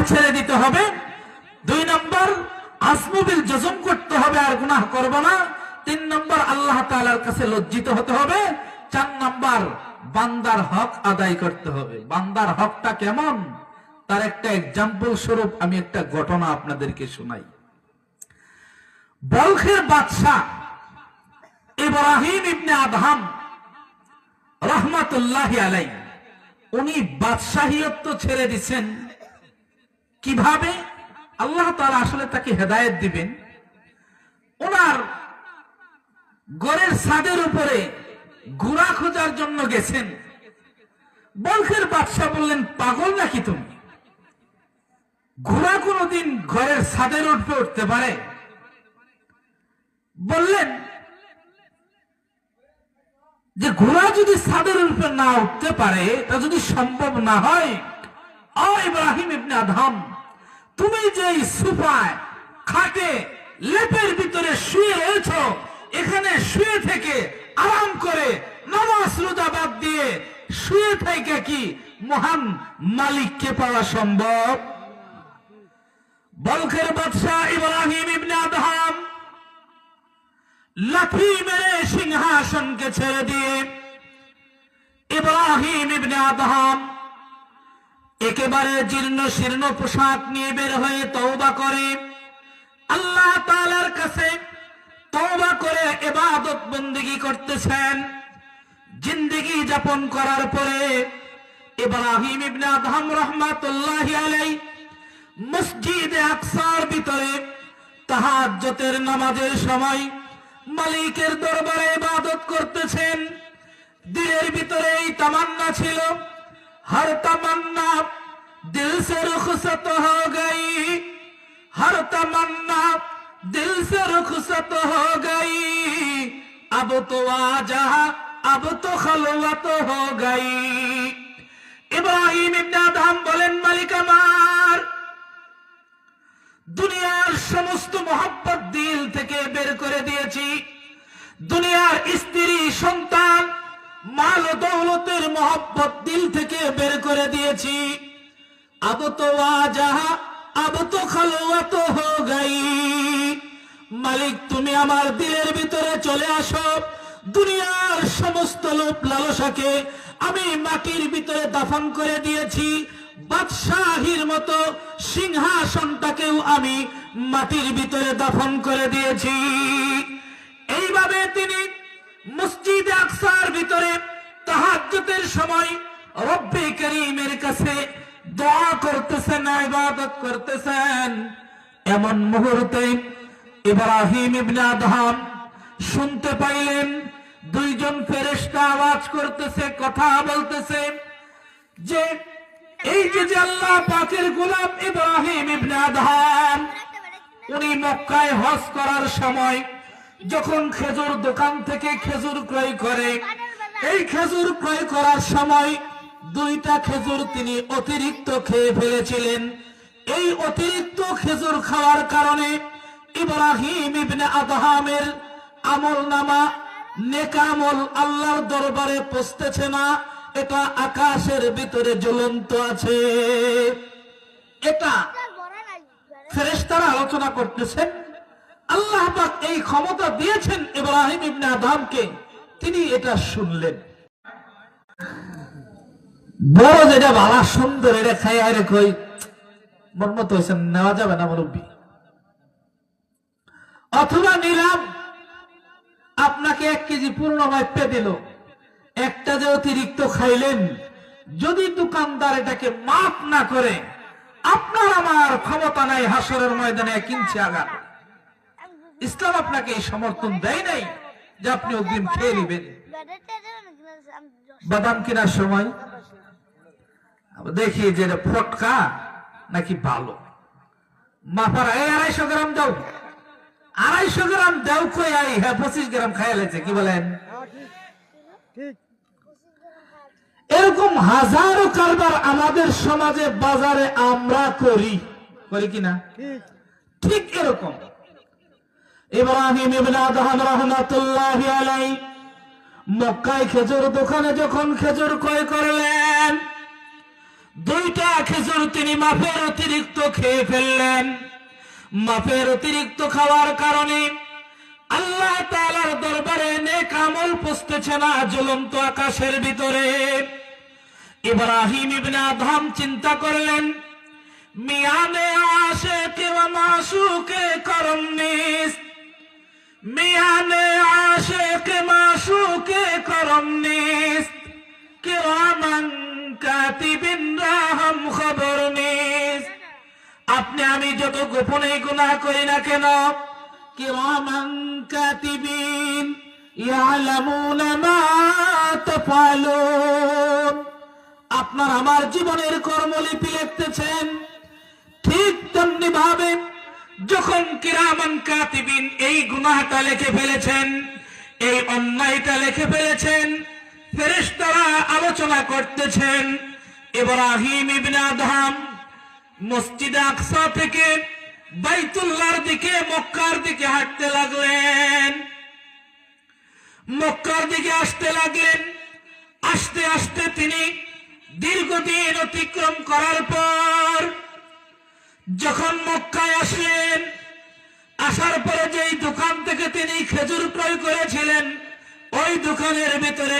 ছেড়ে দিতে হবে। 2 নম্বর আজমুবিল জজম করতে হবে, আর গুনাহ করব না। 3 নম্বর আল্লাহ তাআলার কাছে লজ্জিত হতে হবে। 4 নম্বর বান্দার হক আদায় করতে হবে। বান্দার হকটা কেমন তার একটা এক্সাম্পল স্বরূপ আমি একটা ঘটনা আপনাদেরকে শোনাই। বলখের বাদশা ইব্রাহিম ইবনে আদহাম রাহমাতুল্লাহি আলাইহি উনি বাদশাহিয়ত ছেড়ে দিচ্ছেন কিভাবে? আল্লাহ তাআলা আসলে তাকে হেদায়েত দিবেন। ওনার ঘরের ছাদের উপরে ঘোড়া খোঁজার জন্য গেছেন। বলখের বাদশা বললেন, পাগল নাকি তুমি? ঘোড়া কোনদিন ঘরের ছাদের উপরে উঠতে পারে? বললেন যে ঘোড়া যদি ছাদের উপরে না উঠতে পারে, তা যদি সম্ভব না হয়, ও ইব্রাহিম ইবনে আদহাম, তুমি যে সোফায় খাটে লেপের ভিতরে শুয়ে রয়েছো, এখানে শুয়ে থেকে আরাম করে নামাজ রোজা বাদ দিয়ে শুয়ে থেকে কি মহান মালিককে পাওয়া সম্ভব? বলখের বাদশা ইব্রাহিম ইবনে আদহাম লাথি মেরে সিংহাসনকে ছেড়ে দিয়ে ইব্রাহিম ইবনে আদহাম একেবারে জীর্ণ শীর্ণ পোশাক নিয়ে বের হয়ে তওবা করে আল্লাহ তাআলার কাছে তওবা করে ইবাদত বন্দেগী করতেছেন। জিন্দেগি যাপন করার পরে ইব্রাহিম ইবনে আদহাম রাহমাতুল্লাহি আলাইহি মসজিদে আকসার ভিতরে তাহাজ্জুদের নামাজের সময় মালিকের দরবারে ইবাদত করতেছেন। দিলের ভিতরে এই তামান্না ছিল, हर तमन्ना दिल से रुखसत हो गई, हर तमन्ना दिल से रुखसत हो गई, अब तो आजा अब तो खलवत हो गई। ইব্রাহিম ইবনে আদহাম বলেন, মালিক আমার, দুনিয়ার সমস্ত মহব্বত দিল থেকে বের করে দিয়েছি। দুনিয়ার স্ত্রী সন্তান মাল দৌলতের মহব্বত দিল থেকে বের করে দিয়েছি। আব তো আজা আব তো খালওয়াত হো গাই। মালিক তুমি আমার দিলের ভিতরে চলে আসো। দুনিয়ার সমস্ত লোভ লালসাকে আমি মাটির ভিতরে দাফন করে দিয়েছি। বাদশাহীর মতো সিংহাসনটাকেও আমি মাটির ভিতরে দাফন করে দিয়েছি। এইভাবে তিনি মসজিদে আকসার ভিতরে তাহাজ্জুদের সময় রব্বে করিমের কাছে দোয়া করতেছেন, ইবাদত করতেছেন। এমন মুহূর্তে ইব্রাহিম ইবনে আদহাম শুনতে পাইলেন 2 জন ফেরেশতা আওয়াজ করতেছে, কথা বলতেছে যে এই যে আল্লাহ পাকের গোলাম ইব্রাহিম ইবনে আদহাম উনি মক্কায় হজ করার সময় যখন খেজুর দোকান থেকে খেজুর ক্রয় করে, এই খেজুর ক্রয় করার সময় 2টা খেজুর তিনি অতিরিক্ত খেয়ে ফেলেছিলেন। এই অতিরিক্ত খেজুর খাওয়ার কারণে ইব্রাহিম ইবনে আদহামের আমলনামা নেক আমল আল্লাহর দরবারে পৌঁছতেছে না। এটা আকাশের ভিতরে জ্বলন্ত আছে। এটা ফেরেশতারা আলোচনা করতেছেন। আল্লাহ পাক এই ক্ষমতা দিয়েছেন ইব্রাহিম ইবনে আদহামকে, তিনি এটা শুনলেন। বড় যেটা ভালো সুন্দর এটা খাই আরে কই মন মতো হয়েছে, নেওয়া যাবে না মুরব্বী। অথবা নিলাম, আপনাকে 1 কেজি পূর্ণ মাপে দিল, একটা যে অতিরিক্ত খাইলেন, যদি দোকানদার এটাকে মাপ না করে, আপনার আমার ক্ষমতা নাই হাসরের ময়দানে 1 ইঞ্চি আগান। ইসলাম আপনাকে এই সমর্থন দেয় নাই যে আপনি অগ্রিম খেয়ে নেবেন। বাদাম কেনার সময় দেখি যে ফটকা নাকি ভালো, মাফার 250 গ্রাম দাও, 250 গ্রাম দাও কই আই, হ্যাঁ 25 গ্রাম খাইয়া লেছে, কি বলেন? এরকম হাজারো কারবার আমাদের সমাজে বাজারে আমরা করি কিনা? ঠিক এরকম ইব্রাহিম ইবনে আদহাম রাহমাতুল্লাহি আলাইহি মক্কায় খেজুর দোকানে যখন খেজুর ক্রয় করলেন, দুইটা খেজুর তিনি মাপের অতিরিক্ত খেয়ে ফেললেন। মাপের অতিরিক্ত খাওয়ার কারণে আল্লাহ তাআলার দরবারে নেক আমল পৌঁছতেছে না জ্বলন্ত আকাশের ভিতরে। ইব্রাহিম ইবনে আদহাম চিন্তা করলেন, মিয়ানে আশিকে ওয়া মাশুকে করম নিস, মিয়ানে আশিকে মাশুকে করম নিস, কিরামান কাতিবিন রাহম খবর নিস। আপনি আমি যত গোপনে গুনাহ করি না কেন, কিরামান কাতিবিন ইয়ালামুনা মা তাফআলুন, আপনার আমার জীবনের কর্মলিপি লিখতেছেন। ঠিক তেমনি ভাবে যখন কিরামান কাতিবিন এই গুনাহটা লিখে ফেলেছেন, এই অন্যায়টা লিখে ফেলেছেন, ফেরেশতারা আলোচনা করতেছেন। ইব্রাহিম ইবনে আদহাম মসজিদ আকসা থেকে বাইতুল্লাহর দিকে মক্কার দিকে হাঁটতে লাগলেন। মক্কার দিকে আসতে লাগলেন। আস্তে আস্তে তিনি দীর্ঘদিন অতিক্রম করার পর যখন মক্কায় আসলেন, আসার পরে যেই দোকান থেকে তিনি খেজুর ক্রয় করেছিলেন ওই দোকানের ভিতরে